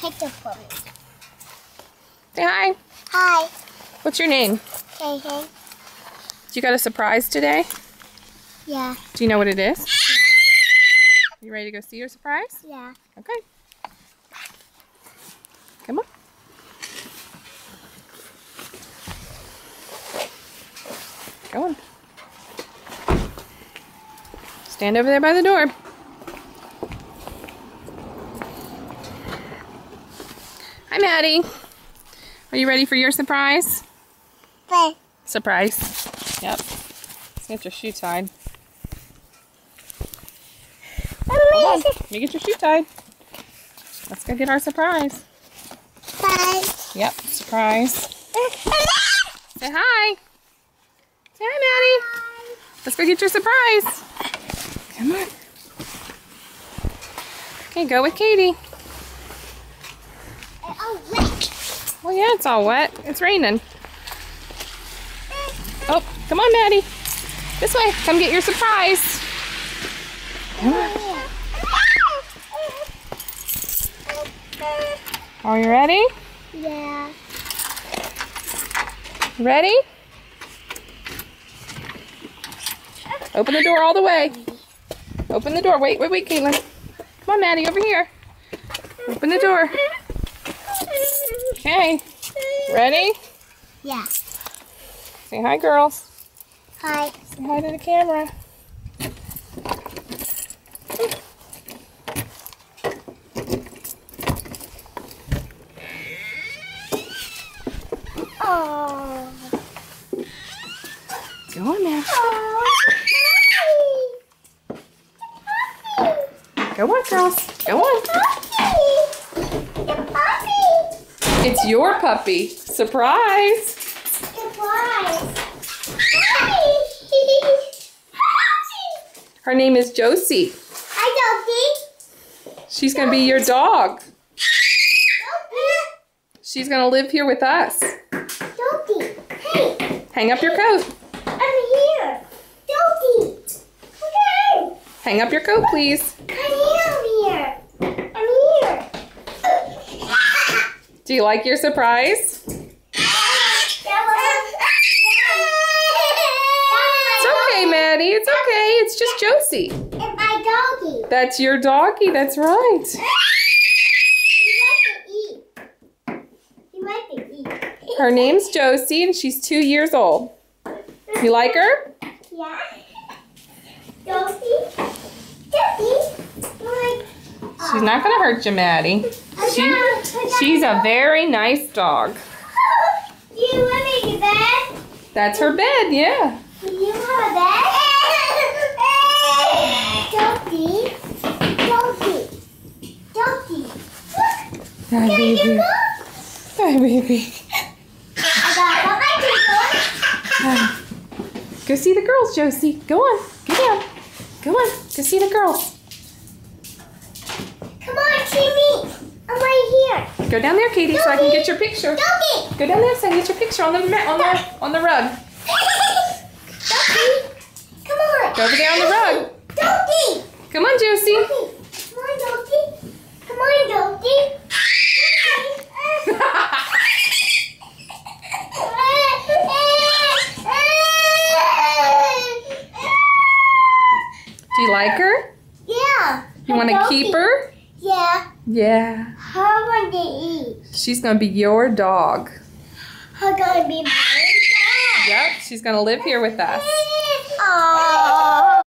picture for me. Say hi. Hi. What's your name? Hey, hey. You got a surprise today? Yeah. Do you know what it is? Yeah. You ready to go see your surprise? Yeah. Okay. Come on. Go on. Stand over there by the door. Hi, Maddie. Are you ready for your surprise? Hey. Surprise. Yep. Let's get your shoe tied. Hold on. Let me get your shoe tied. Let's go get our surprise. Bye. Yep, surprise. Say hi. Say hi, Maddie. Let's go get your surprise. Come on. Okay, go with Katie. Oh, wet. Well, yeah, it's all wet. It's raining. Oh, come on, Maddie. This way. Come get your surprise. Come on. Are you ready? Yeah. Ready? Open the door all the way. Open the door. Wait, Caitlin. Come on, Maddie, over here. Open the door. Okay. Ready? Yeah. Say hi, girls. Hi. Say hi to the camera. Oh. Go on now. Go on, girls. Go on. It's your puppy. Surprise. Her name is Josie. Hi, She's going to be your dog. She's going to live here with us. Doggy. Hey, Hang up your coat. I'm here. Doggy. Okay. Hang up your coat, please. I'm here. I'm here. Do you like your surprise? It's okay, Maddie. It's okay. It's just Josie. It's my doggy. That's your doggy. That's right. You like to eat. Her name's Josie, and she's 2 years old. You like her? Yeah. Josie. Josie. Like. She's not going to hurt you, Maddie. She's a very nice dog. Do you want me to bed? That's her bed, yeah. Do you have a bed? Josie. Josie. Josie. Hi, baby. Hi, baby. Go see the girls, Josie. Go on. Get down. Go on. Go see the girls. Come on, see me. I'm right here. Go down there, Katie, so I can get your picture. Doggy. Go down there so I can get your picture on the rug. Doggy. Come on. Go over there on the rug. Doggy. Come on, Josie. Doggy. Come on, Doggy. Come on, Doggy. Do you like her? Yeah. You want to keep her? Yeah. Yeah. How want to eat? She's going to be your dog. How gonna be my dog? Yep, she's going to live here with us. Aww.